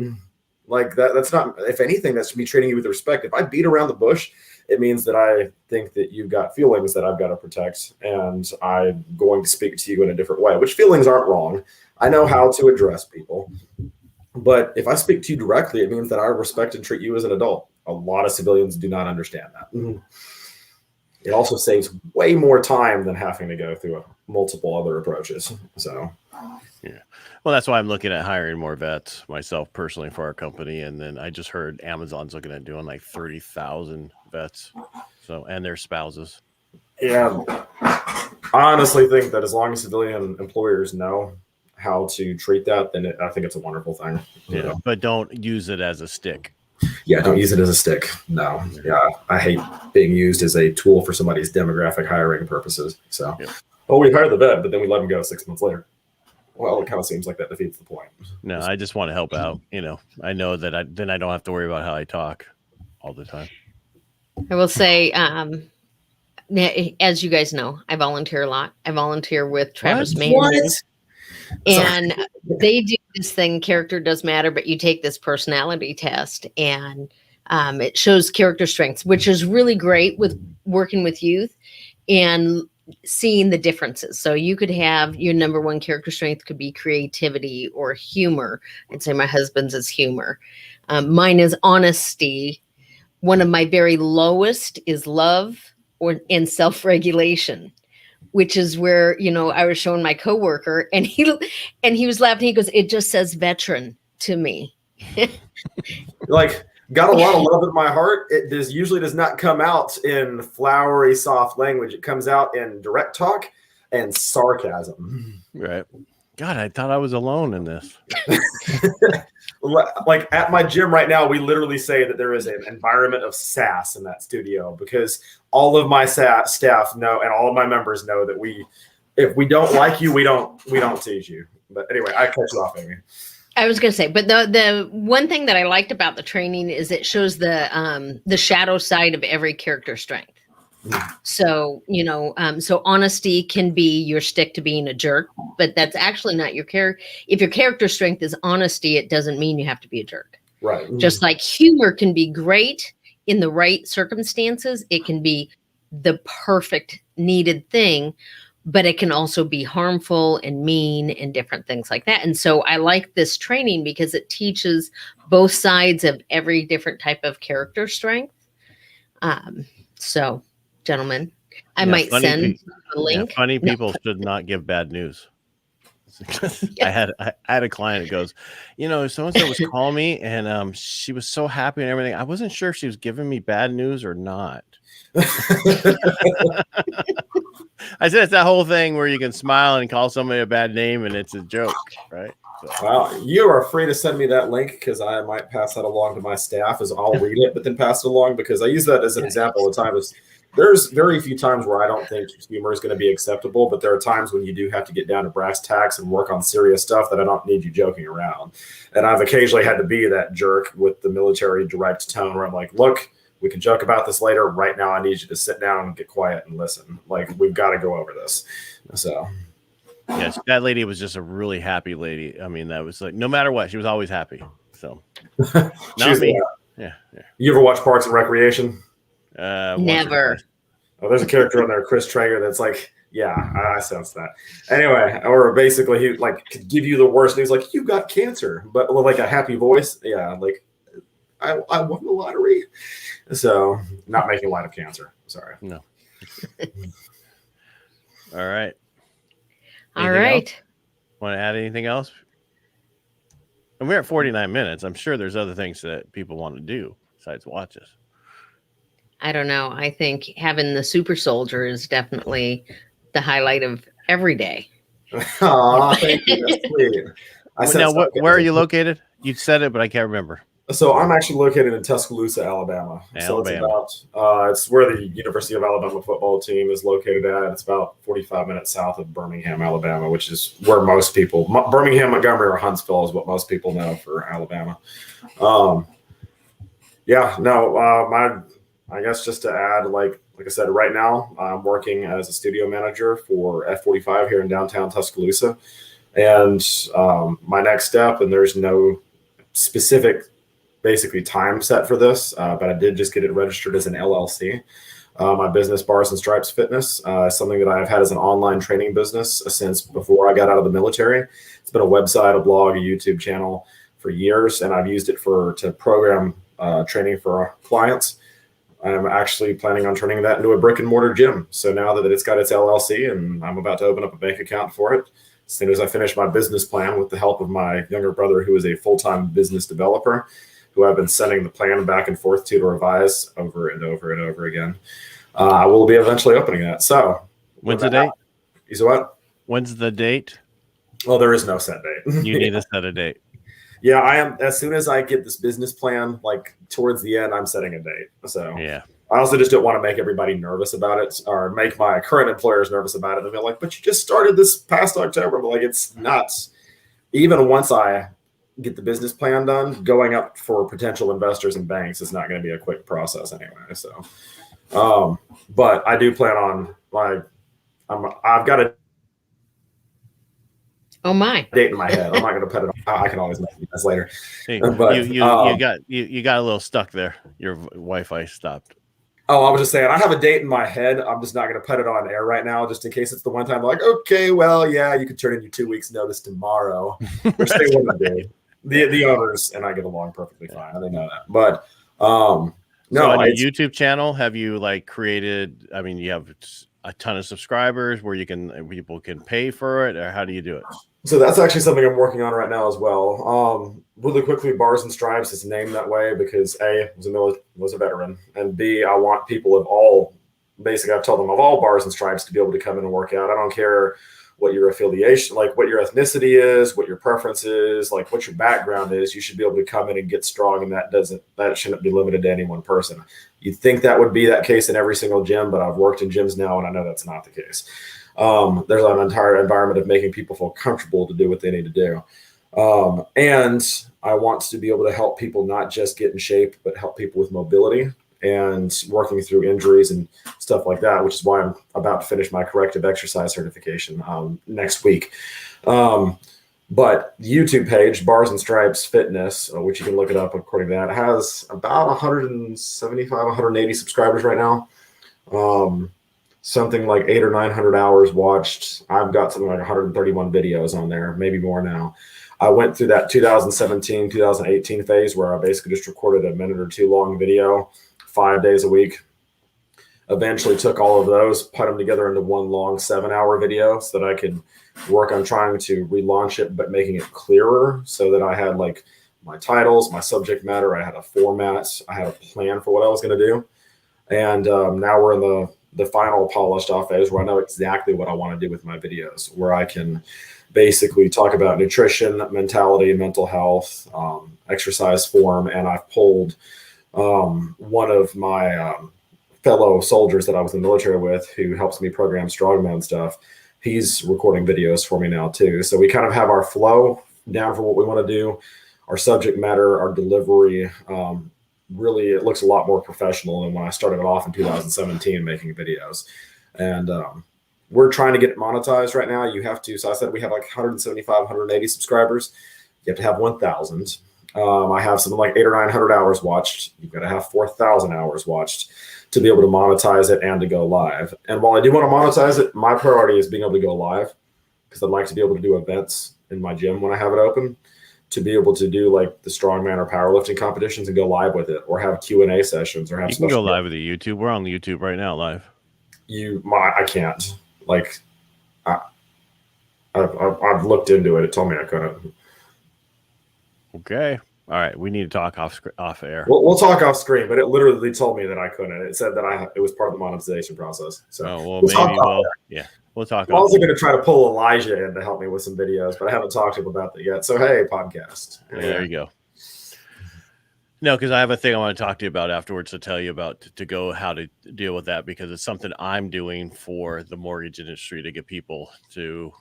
Speaker 2: Like that's not, if anything, that's me treating you with respect. If I beat around the bush, it means that I think that you've got feelings that I've got to protect, and I'm going to speak to you in a different way, which feelings aren't wrong. I know how to address people. But if I speak to you directly, it means that I respect and treat you as an adult. A lot of civilians do not understand that. It also saves way more time than having to go through multiple other approaches. So,
Speaker 1: yeah. Well, that's why I'm looking at hiring more vets myself personally for our company. And then I just heard Amazon's looking at doing like 30,000 vets. So, and their spouses.
Speaker 2: Yeah. I honestly think that as long as civilian employers know how to treat that, then I think it's a wonderful thing.
Speaker 1: Yeah. But don't use it as a stick.
Speaker 2: Yeah, don't use it as a stick. No. Yeah, I hate being used as a tool for somebody's demographic hiring purposes. So, we hire the vet, but then we let him go 6 months later. Well, it kind of seems like that defeats the point.
Speaker 1: No, I just want to help out. I know that then I don't have to worry about how I talk all the time.
Speaker 3: I will say, as you guys know, I volunteer a lot. I volunteer with Travis Mason. And they do this thing, character does matter, but you take this personality test and it shows character strengths, which is really great with working with youth and seeing the differences. So you could have your number one character strength could be creativity or humor. I'd say my husband's is humor. Mine is honesty. One of my very lowest is love and self-regulation, which is where, I was showing my coworker and he was laughing. He goes, it just says veteran to me.
Speaker 2: Like, got a lot of love in my heart. It usually does not come out in flowery, soft language. It comes out in direct talk and sarcasm.
Speaker 1: Right. God, I thought I was alone in this.
Speaker 2: Like at my gym right now, we literally say that there is an environment of sass in that studio because all of my staff know and all of my members know that if we don't like you, we don't tease you. But anyway, I cut you off, Amy.
Speaker 3: I was going to say, but the one thing that I liked about the training is it shows the shadow side of every character strength. So, so honesty can be your stick to being a jerk, but that's actually not your character. If your character strength is honesty, it doesn't mean you have to be a jerk.
Speaker 2: Right.
Speaker 3: Just like humor can be great in the right circumstances. It can be the perfect needed thing, but it can also be harmful and mean and different things like that. And so I like this training because it teaches both sides of every different type of character strength. So gentlemen, I might send a link.
Speaker 1: Funny people should not give bad news. I had a client that goes, so-and-so was calling me and she was so happy and everything. I wasn't sure if she was giving me bad news or not. I said it's that whole thing where you can smile and call somebody a bad name and it's a joke, right? So.
Speaker 2: Well, you are free to send me that link because I might pass that along to my staff as I'll read it, but then pass it along because I use that as an example all the time. There's very few times where I don't think humor is going to be acceptable, but there are times when you do have to get down to brass tacks and work on serious stuff that I don't need you joking around. And I've occasionally had to be that jerk with the military direct tone where I'm like, look, we can joke about this later. Right now, I need you to sit down and get quiet and listen. Like, we've got to go over this. So,
Speaker 1: yes, that lady was just a really happy lady. I mean, that was like, no matter what, she was always happy. So, not me. Yeah.
Speaker 2: You ever watch Parks and Recreation?
Speaker 3: Never.
Speaker 2: Oh, there's a character on there, Chris Traeger, that's like, yeah, I sense that. Anyway, or basically he could give you the worst news, like you got cancer, but with like a happy voice. Yeah, like I won the lottery. So not making light of cancer. Sorry.
Speaker 1: No. All right.
Speaker 3: All right.
Speaker 1: Want to add anything else? And we're at 49 minutes. I'm sure there's other things that people want to do besides watch us.
Speaker 3: I don't know. I think having the SuperSoldier is definitely the highlight of every day.
Speaker 2: Oh, thank you. That's sweet.
Speaker 1: Now, where are you located? You said it, but I can't remember.
Speaker 2: So I'm actually located in Tuscaloosa, Alabama. So it's it's where the University of Alabama football team is located at. It's about 45 minutes south of Birmingham, Alabama, which is where most people, Birmingham, Montgomery, or Huntsville is what most people know for Alabama. I guess just to add, like I said, right now I'm working as a studio manager for F45 here in downtown Tuscaloosa. And my next step, and there's no specific basically time set for this, but I did just get it registered as an LLC. My business, Bars and Stripes Fitness, something that I've had as an online training business since before I got out of the military. It's been a website, a blog, a YouTube channel for years, and I've used it to program training for clients. I'm actually planning on turning that into a brick and mortar gym. So now that it's got its LLC and I'm about to open up a bank account for it, as soon as I finish my business plan with the help of my younger brother, who is a full-time business developer, who I've been sending the plan back and forth to revise over and over and over again, I will be eventually opening that. So
Speaker 1: when's the date?
Speaker 2: You said what?
Speaker 1: When's the date?
Speaker 2: Well, there is no set date.
Speaker 1: You need to set a date.
Speaker 2: Yeah, I am. As soon as I get this business plan, like towards the end, I'm setting a date. So
Speaker 1: yeah,
Speaker 2: I also just don't want to make everybody nervous about it or make my current employers nervous about it. And they're like, but you just started this past October. But like, it's nuts. Even once I get the business plan done, going up for potential investors and banks is not going to be a quick process anyway. So, but I do plan on I've got a date in my head. I'm not going to put it on. I can always make it later.
Speaker 1: Hey, but you got a little stuck there. Your Wi-Fi stopped.
Speaker 2: Oh, I was just saying, I have a date in my head. I'm just not going to put it on air right now, just in case it's the one time like, okay, well, yeah, you could turn in your 2 weeks notice tomorrow, which they wouldn't do. The owners and I get along perfectly fine. They know that. But no,
Speaker 1: so on your YouTube channel, have you created? I mean, you have a ton of subscribers where people can pay for it, or how do you do it?
Speaker 2: So that's actually something I'm working on right now as well. Really quickly, Bars and Stripes is named that way because A, was a veteran, and B, I want people of all, basically I've told them of all bars and stripes to be able to come in and work out. I don't care what your affiliation, like what your ethnicity is, what your preference is, like what your background is. You should be able to come in and get strong, and that shouldn't be limited to any one person. You'd think that would be that case in every single gym, but I've worked in gyms now and I know that's not the case. There's an entire environment of making people feel comfortable to do what they need to do. And I want to be able to help people not just get in shape, but help people with mobility and working through injuries and stuff like that, which is why I'm about to finish my corrective exercise certification next week. But the YouTube page, Bars and Stripes Fitness, which you can look it up according to that, has about 175, 180 subscribers right now. Something like 800 or 900 hours watched. I've got something like 131 videos on there, maybe more now. I went through that 2017, 2018 phase where I basically just recorded a minute or two long video 5 days a week. Eventually took all of those, put them together into one long 7-hour video so that I could work on trying to relaunch it, but making it clearer so that I had like my titles, my subject matter, I had a format, I had a plan for what I was going to do. And now we're in the final polished off phase where I know exactly what I want to do with my videos, where I can basically talk about nutrition, mentality, mental health, exercise form. And I've pulled one of my fellow soldiers that I was in the military with, who helps me program strongman stuff. He's recording videos for me now too. So we kind of have our flow down for what we want to do, our subject matter, our delivery. Really, it looks a lot more professional than when I started off in 2017 making videos. And we're trying to get it monetized right now. You have to, so I said we have like 175, 180 subscribers. You have to have 1,000. I have something like 800 or 900 hours watched. You've got to have 4,000 hours watched to be able to monetize it and to go live. And while I do want to monetize it, my priority is being able to go live, because I'd like to be able to do events in my gym when I have it open, to be able to do like the strongman or powerlifting competitions and go live with it, or have Q&A sessions, or have.
Speaker 1: You can go live with the YouTube. We're on YouTube right now, live.
Speaker 2: I can't. Like, I've looked into it. It told me I couldn't.
Speaker 1: Okay. All right. We need to talk off air.
Speaker 2: We'll talk off screen, but it literally told me that I couldn't. It said that it was part of the monetization process. So
Speaker 1: yeah. We'll talk.
Speaker 2: I'm also going to try to pull Elijah in to help me with some videos, but I haven't talked to him about that yet. So, hey, podcast.
Speaker 1: There you go. No, because I have a thing I want to talk to you about afterwards to tell you about to go how to deal with that, because it's something I'm doing for the mortgage industry to get people to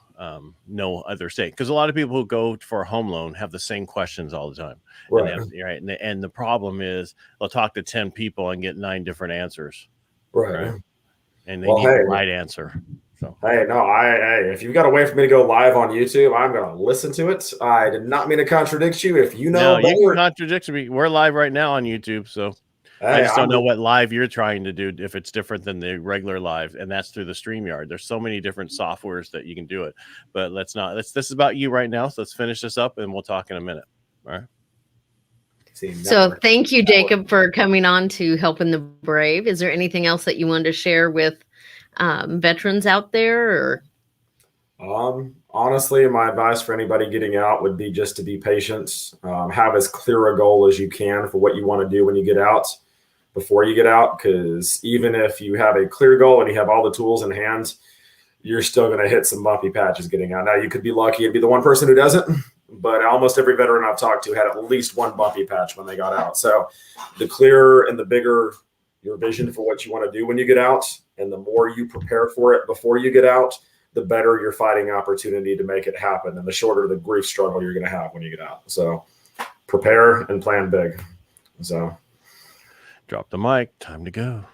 Speaker 1: know other states. Because a lot of people who go for a home loan have the same questions all the time, and
Speaker 2: Right.
Speaker 1: right, and the problem is they'll talk to 10 people and get 9 different answers,
Speaker 2: Right.
Speaker 1: right? And they
Speaker 2: Well,
Speaker 1: need
Speaker 2: hey,
Speaker 1: the right answer. So
Speaker 2: hey, no, hey, if you've got a way for me to go live on YouTube, I'm going to listen to it. I did not mean to contradict you. If you know
Speaker 1: no, you can
Speaker 2: better,
Speaker 1: contradict me. We're live right now on YouTube, so I
Speaker 2: hey,
Speaker 1: just don't know what live you're trying to do, if it's different than the regular live, and that's through the StreamYard. There's so many different softwares that you can do it, but this is about you right now. So let's finish this up and we'll talk in a minute. All right.
Speaker 3: So thank you, Jacob, for coming on to Helping the Brave. Is there anything else that you wanted to share with veterans out there? Or
Speaker 2: Honestly, my advice for anybody getting out would be just to be patient. Have as clear a goal as you can for what you want to do when you get out, before you get out, because even if you have a clear goal and you have all the tools in hand, you're still going to hit some bumpy patches getting out. Now, you could be lucky and be the one person who doesn't, but almost every veteran I've talked to had at least one bumpy patch when they got out. So the clearer and the bigger your vision for what you want to do when you get out, and the more you prepare for it before you get out, the better your fighting opportunity to make it happen, and the shorter the grief struggle you're going to have when you get out. So prepare and plan big. So
Speaker 1: drop the mic. Time to go.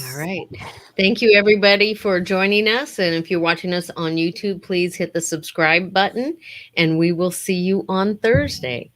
Speaker 3: All right. Thank you, everybody, for joining us. And if you're watching us on YouTube, please hit the subscribe button, and we will see you on Thursday.